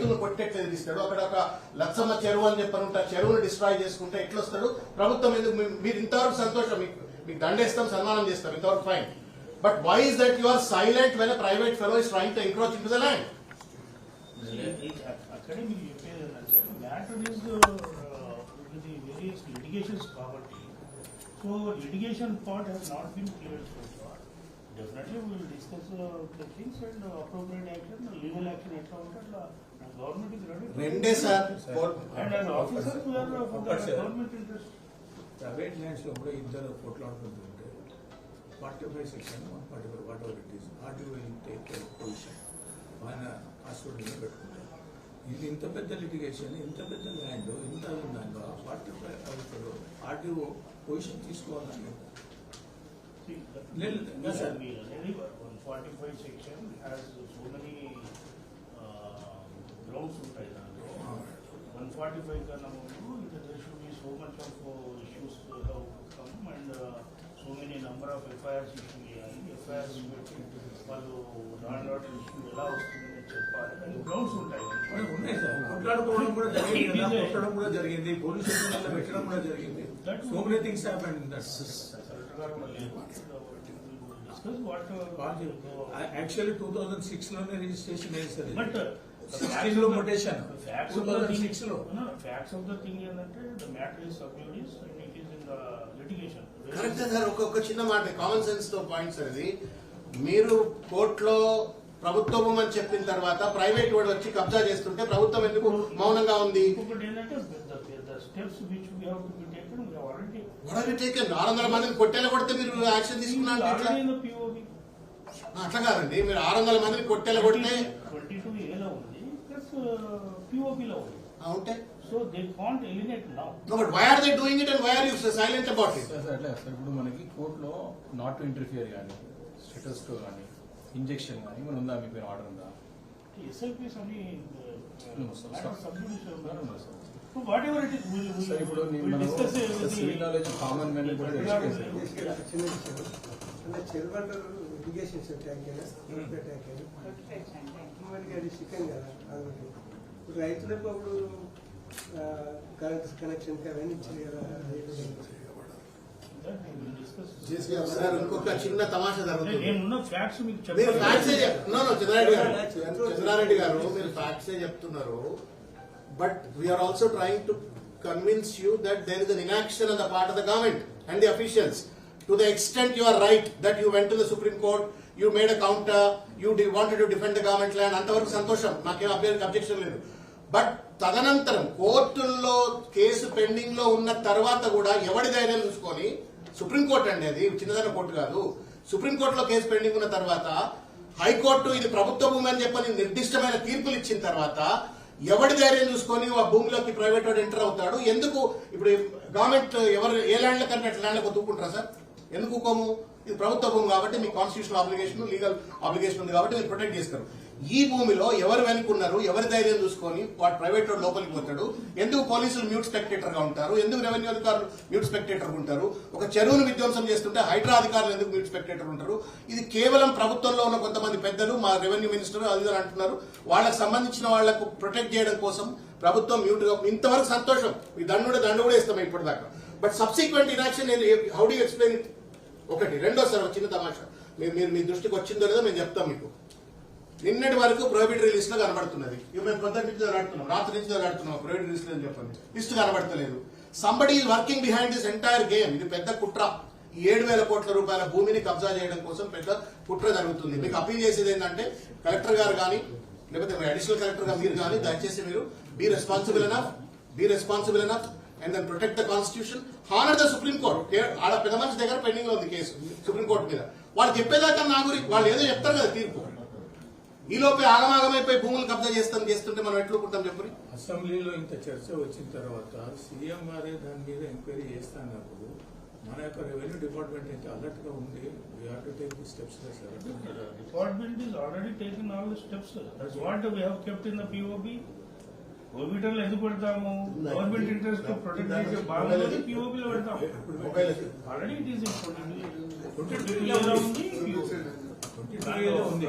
రైతులను కొట్టేట్లు ఎదిరిస్తాడు. అక్కడ ఒక లచ్చమ్మ చెరువు అని చెప్పనుంటే చెరువును డిస్ట్రాయ్ చేసుకుంటే ఎట్లా వస్తాడు? ప్రభుత్వం ఎందుకు మీరు ఇంతవరకు సంతోషం, మీకు దండేస్తాం, సన్మానం చేస్తాం, ఇంతవరకు fine. But why is that you are silent when a private fellow is trying to encroach into the land? Matter is the various litigations property. So litigation part has not been cleared so far. Definitely we will discuss the things and appropriate action, legal action, etc. And government is ready. Rende sir. And as officers we are for the government interest. Private lands lo kuda iddaru potladutunte 45 section 145 whatever it is, RTO will take a position. Mana custody pettukuntaru. ఇది ఇంత పెద్ద litigation, ఇంత పెద్ద land, ఇంత ఉందంగా 45 RTO position తీసుకోవాలని 145 section has so many grounds ఉంటాయి దాంట్లో. 145 కన్నా ముందు there should be so much of issues come and so many number of FIRs issue చేయాలి. FIRs పెట్టి వాళ్ళు నాన్ ఆర్డర్ ఇష్యూ ఎలా వస్తుందని చెప్పాలి. అండ్ గ్రౌండ్స్ ఉంటాయి. కొట్లాడుకోవడం కూడా జరిగింది, కొట్టడం కూడా జరిగింది, పోలీస్ స్టేషన్లో పెట్టడం కూడా జరిగింది. So many things happened in that. Actually 2006 లోనే రిజిస్ట్రేషన్ చేస్తారు. But facts of the thing ఏంటంటే the matter is sub judice and it is in the litigation. Correct sir. ఒక చిన్న మాట, కామన్ సెన్స్ తో పాయింట్ సార్ ఇది. మీరు కోర్టులో ప్రభుత్వ భూమి అని చెప్పిన తర్వాత ప్రైవేట్ వాడు వచ్చి కబ్జా చేస్తుంటే ప్రభుత్వం ఎందుకు మౌనంగా ఉంది? ఇంకొకటి ఏంటంటే steps which we have to be taken, we have already taken. 600 మందిని కొట్టేలా కొడితే మీరు యాక్షన్ తీసుకున్నారు. అట్లా కాదండి, మీరు 600 మందిని కొట్టేలా కొడితే 22A లో ఉంది ప్లస్ POB లో ఉంది. ఉంటే so they can't eliminate now. No, but why are they doing it and why are you silent about it? అట్లా ఇప్పుడు మనకి కోర్టులో నాట్ టు ఇంటర్ఫియర్ కానీ స్టేటస్ కో కానీ ఇంజెక్షన్ కానీ మన ఉందా? మీ పేరు ఆర్డర్ ఉందా? SLPs అని వాటెవర్ ఇట్ ఇస్ ఇప్పుడు సివిల్ నాలెడ్జ్ కామన్ మ్యాన్ కూడా అంటే చెరువంటారు ఇరిగేషన్ ట్యాంక్ అయినా ట్యాంక్ అయినా మనకి అది చికెన్ కదా. కాబట్టి ఇప్పుడు రైతులకు అప్పుడు కరెంట్ కనెక్షన్ అవన్నీ ఇచ్చింది కదా. సార్ ఇంకొక చిన్న తమాషా జరుగుతుంది. చంద్రారెడ్డి గారు మీరు ఫ్యాక్ట్సే చెప్తున్నారు, but we're also trying to convince you that there is an inaction on the part of the government and the officials. To the extent you are right that you went to the Supreme Court, you made a counter, you wanted to defend the government land, అంతవరకు సంతోషం, నాకేం objection లేదు. But తదనంతరం కోర్టుల్లో case pending లో ఉన్న తర్వాత కూడా ఎవరి ధైర్యం చూసుకొని, సుప్రీంకోర్టు అండి అది చిన్నదైన కోర్టు కాదు, సుప్రీంకోర్టులో కేసు పెండింగ్ ఉన్న తర్వాత హైకోర్టు ఇది ప్రభుత్వ భూమి అని చెప్పని నిర్దిష్టమైన తీర్పులు ఇచ్చిన తర్వాత ఎవరి ధైర్యం చూసుకొని ఆ భూమిలోకి ప్రైవేట్ వాడు ఎంటర్ అవుతాడు? ఎందుకు ఇప్పుడు గవర్నమెంట్ ఎవరు ఏ ల్యాండ్ల కంటే అట్లా ల్యాండ్లకు ఒత్తుకుంటారా సార్? ఎందుకు కోము? ఇది ప్రభుత్వ భూమి కాబట్టి మీకు కాన్స్టిట్యూషనల్ అబ్లిగేషన్, లీగల్ అబ్లిగేషన్ ఉంది కాబట్టి మీరు ప్రొటెక్ట్ చేస్తారు. ఈ భూమిలో ఎవరు వెనుకున్నారు, ఎవరి ధైర్యం చూసుకొని వాడు ప్రైవేట్ వాడు లోపలికి పోతాడు? ఎందుకు పోలీసులు మ్యూట్ స్పెక్టేటర్ గా ఉంటారు? ఎందుకు రెవెన్యూ అధికారులు మ్యూట్ స్పెక్టేటర్ ఉంటారు? ఒక చెరువును విధ్వంసం చేస్తుంటే హైడ్రా అధికారులు ఎందుకు మ్యూట్ స్పెక్టేటర్ ఉంటారు? ఇది కేవలం ప్రభుత్వంలో ఉన్న కొంతమంది పెద్దలు, మా రెవెన్యూ మినిస్టర్ అది అంటున్నారు, వాళ్ళకి సంబంధించిన వాళ్లకు ప్రొటెక్ట్ చేయడం కోసం ప్రభుత్వం మ్యూట్ గా. ఇంతవరకు సంతోషం, ఈ దండు కూడా ఇస్తాం ఇప్పటిదాకా. But subsequent inaction how do explain it? ఒకటి. రెండోసారి ఒక చిన్న తమాషా మీరు మీ దృష్టికి వచ్చిందో లేదో మేము చెప్తాం మీకు. నిన్నటి వరకు ప్రోహిబిటరీ లిస్ట్ లో కనబడుతున్నది. ఇవి మేము పొద్దున్న నుంచి ఆడుతున్నాం, రాత్రి నుంచి ఆడుతున్నాం ప్రోహిబిటరీ లిస్ట్ అని చెప్పండి, లిస్ట్ కనబడతలేదు. Somebody is working behind this entire game. ఇది పెద్ద కుట్ర. 7,000 కోట్ల రూపాయల భూమిని కబ్జా చేయడం కోసం పెద్ద కుట్ర జరుగుతుంది. మీకు అపీల్ చేసేది ఏంటంటే కలెక్టర్ గారు కానీ లేకపోతే అడిషనల్ కలెక్టర్ గా మీరు కానీ దయచేసి మీరు be responsible enough and then protect the constitution, honor the Supreme Court. ఆడ పెద్ద మనిషి దగ్గర పెండింగ్ లో ఉంది కేసు సుప్రీం కోర్టు మీద. వాళ్ళు చెప్పేదాకా నా గురించి వాళ్ళు ఏదో చెప్తారు కదా తీర్పు, ఈ లోపే ఆగమాగమైపోయి భూములు కబ్జా చేస్తుంటే మనం ఎట్లుకుంటాం చెప్పు. అసెంబ్లీలో ఇంత చర్చ వచ్చిన తర్వాత సీఎంఆర్ఏ దాని మీద ఎంక్వైరీ చేస్తున్నప్పుడు మన యొక్క రెవెన్యూ డిపార్ట్మెంట్ అయితే అలర్ట్ గా ఉంది. We have to take the steps. Department is already taking all the steps. That's what we have kept in the POB. ఓబిటర్లో ఎందుకు పెడతాము? గవర్నమెంట్ ఇంట్రెస్ట్ ప్రొటెక్ట్ చేసే భాగంలో POB లో పెడతాము. ఆల్రెడీ ఇట్ ఈస్ ఉంది.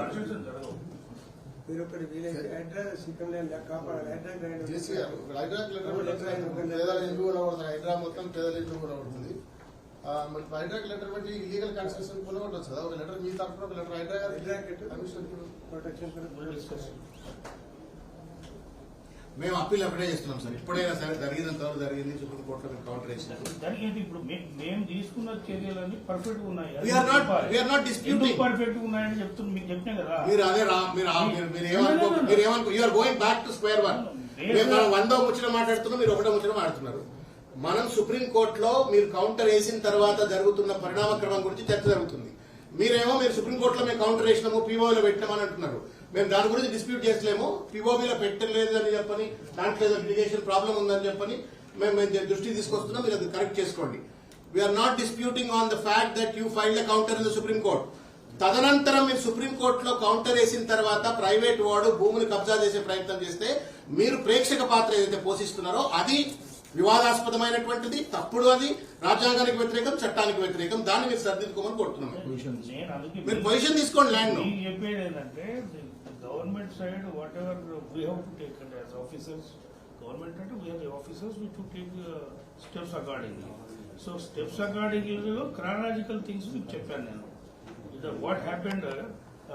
మీరు ఒకటి వీలైతే అడ్రస్ సిక్కం ల్యాండ్ కాపాడాలి. అడ్రస్ కేసీఆర్ హైడ్రాక్ పేదల ఇల్లు కూడా పడుతుంది. హైడ్రా మొత్తం పేదల ఇల్లు కూడా పడుతుంది. మరి హైడ్రాక్ లెటర్ బట్టి ఇల్లీగల్ కన్స్ట్రక్షన్ కూడా ఉండొచ్చు కదా. ఒక లెటర్ మీ తరఫున ఒక లెటర్ హైడ్రాక్ ప్రొటెక్షన్ మేము అప్పీల్ అప్లై చేస్తున్నాం సార్. ఇప్పుడైనా సరే జరిగినంత వరకు జరిగింది. సుప్రీంకోర్టులో మేము కౌంటర్ చేసినాం. జరిగేది ఇప్పుడు మేము తీసుకున్న చర్యలన్నీ పర్ఫెక్ట్ గా ఉన్నాయి. We are not disputing. Perfect గా ఉన్నాయని చెప్తున్నా మీకు చెప్పినా కదా. మీరు అదే మీరు ఏమనుకో you're going back to square one. మనం 100 ముచ్చట మాట్లాడుతున్నాం, మీరు ఒకటో ముచ్చట మాట్లాడుతున్నారు. మనం సుప్రీంకోర్టులో మీరు కౌంటర్ వేసిన తర్వాత జరుగుతున్న పరిణామక్రమం గురించి చర్చ జరుగుతుంది. మీరు సుప్రీంకోర్టులో మేము కౌంటర్ వేసినాము, పీఓలో పెట్టినామని అంటున్నారు. మేము దాని గురించి డిస్ప్యూట్ చేస్తలేము. పీఓబీలో పెట్టలేదు అని చెప్పని, దాంట్లో ఏదో లిటిగేషన్ ప్రాబ్లం ఉందని చెప్పని మేము దృష్టికి తీసుకొస్తున్నాం. మీరు అది కరెక్ట్ చేసుకోండి. We're not disputing on the fact that you filed a counter in the supreme court. తదనంతరం మీరు సుప్రీంకోర్టులో కౌంటర్ వేసిన తర్వాత ప్రైవేట్ వాడు భూమిని కబ్జా చేసే ప్రయత్నం చేస్తే మీరు ప్రేక్షక పాత్ర ఏదైతే పోషిస్తున్నారో అది వివాదాస్పదమైనటువంటిది, తప్పుడు, అది రాజ్యాంగానికి వ్యతిరేకం, చట్టానికి వ్యతిరేకం. దాన్ని మీరు సరిదిద్దుకోమని కోరుతున్నాం. మీరు పొజిషన్ తీసుకోండి. ల్యాండ్ చెప్పేది ఏంటంటే government side whatever we have to take అంటే యాజ్ ఆఫీసర్స్, గవర్నమెంట్ అంటే we're the officers we to take steps accordingly. So steps accordingly chronological things మీకు చెప్పాను నేను. ఇది వాట్ హ్యాపెండ్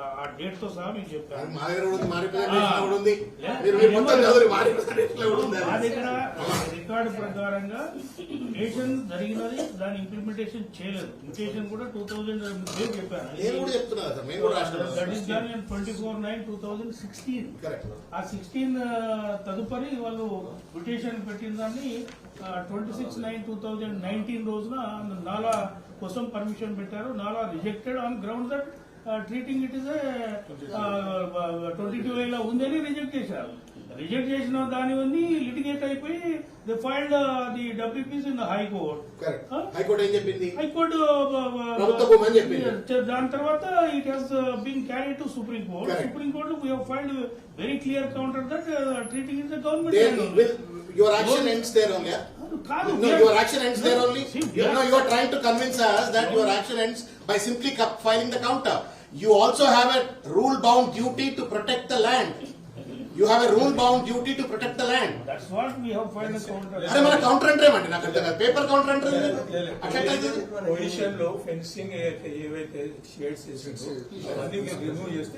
ఆ డేట్ తో సహా మీకు చెప్పాను. మా దగ్గర కూడా మా రిప్రజెంటేషన్ కూడా ఉంది. మీరు మొత్తం చదువు, మా రిప్రజెంటేషన్ కూడా ఉంది. మా దగ్గర రికార్డు ప్రకారంగా మ్యూటేషన్ జరిగినది, దాని ఇంప్లిమెంటేషన్ చేయలేదు. మ్యూటేషన్ కూడా 2000 చెప్పాను. నేను కూడా చెప్తున్నా సార్, మేము కూడా రాష్ట్రం దట్ ఈస్ డన్ ఇన్ 24/9/2016. ఆ 16 తదుపరి వాళ్ళు మ్యూటేషన్ పెట్టిన దాన్ని 26/9/2019 రోజున నాలా కోసం పర్మిషన్ పెట్టారు. నాలా rejected on ground that treating it is 22 ఇలా ఉందని రిజెక్ట్ చేశారు. రిజెక్ట్ చేసిన దాని ఉంది లిటిగేట్ అయిపోయి the filed the WPC in the high court. High court ఏం చెప్పింది? హైకోర్టు ప్రభుత్వ భూమి అని చెప్పింది. దాని తర్వాత it has been carried to supreme court. Supreme court we have filed very clear counter that treating is the government. Your action ends there only. No, your action ends there only. You are trying to convince us that your action ends by simply filing the counter. You also have a rule-bound duty to protect the land. You have a rule-bound duty to protect the land. That's what we have filed a counter. అరే మన counter అంటే ఏమండి? నాకు అర్థం కాదు. Paper counter అంటే position లో fencing ఏవైతే షేడ్స్ చేసిందో అవన్నీ మీరు రిమూవ్ చేస్తే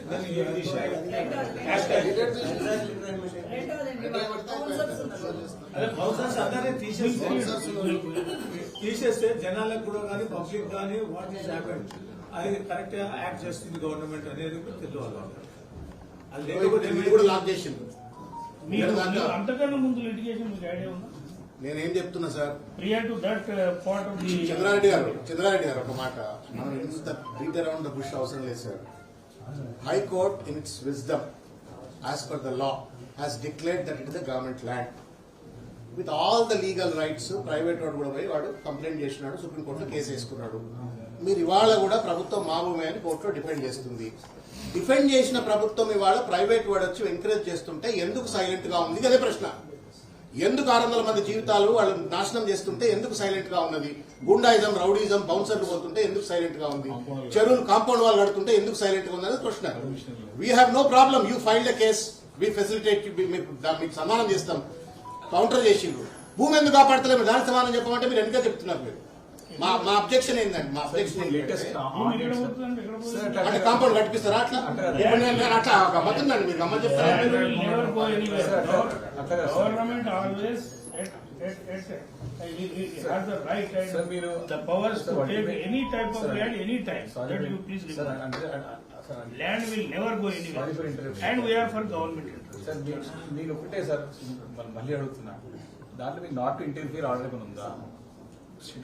తీసేస్తే జనాలకు కూడా కానీ పబ్లిక్ కానీ వాట్ ఈస్ హ్యాపెండ్ అది కరెక్ట్ గా యాక్ట్ చేస్తుంది గవర్నమెంట్ అనేది కూడా తెలియాలి. అది కూడా లాక్ చేసింది. అంతకన్నా ముందు లిటిగేషన్ మీకు ఐడియా ఉందా? నేనేం చెప్తున్నా sir, prior to that part of the Chandrareddy గారు ఒక మాట, మనం ఇంత బీట్ అరౌండ్ ద బుష్ అవసరం లేదు sir. High court in it's wisdom as per the law has declared that it is the government land with all the legal rights. Private వాడు కూడా పోయి వాడు కంప్లైంట్ చేసినాడు, సుప్రీంకోర్టులో కేసు వేసుకున్నాడు. మీరు ఇవాళ కూడా ప్రభుత్వం మా భూమి అని కోర్టులో డిఫెండ్ చేస్తుంది. డిఫెండ్ చేసిన ప్రభుత్వం ఇవాళ ప్రైవేట్ వాడు వచ్చి ఎంకరేజ్ చేస్తుంటే ఎందుకు సైలెంట్ గా ఉంది? అదే ప్రశ్న. ఎందుకు 600 మంది జీవితాలు వాళ్ళు నాశనం చేస్తుంటే ఎందుకు సైలెంట్ గా ఉన్నది? గుండాయిజం, రౌడీజం, బౌన్సర్లు పోతుంటే ఎందుకు సైలెంట్ గా ఉంది? చెరువులు కాంపౌండ్ వాళ్ళు కడుతుంటే ఎందుకు సైలెంట్ గా ఉంది అనేది ప్రశ్న. We have no problem. You filed a case, we facilitate, మీకు సమానం చేస్తాం. కౌంటర్ చేసిండ్రు. భూమి ఎందుకు కాపాడతలేదు దానికి సమానం చెప్పమంటే మీరు ఎందుకు చెప్తున్నారు? మీరు మా అబ్జెక్షన్ ఏంటంటే కాంపౌండ్ కట్టిస్తారా? అట్లా అట్లా గమ్మతుందండి. మీరు గమ్మత్ చెప్తారా? Government always has the right and the powers to take any type of land any time. That you please remember. Land will never go anywhere. And we are for government interest. Sir నేను ఒకటే sir మళ్ళీ అడుగుతున్నా, దాంట్లో మీకు not to interfere order ఉందా?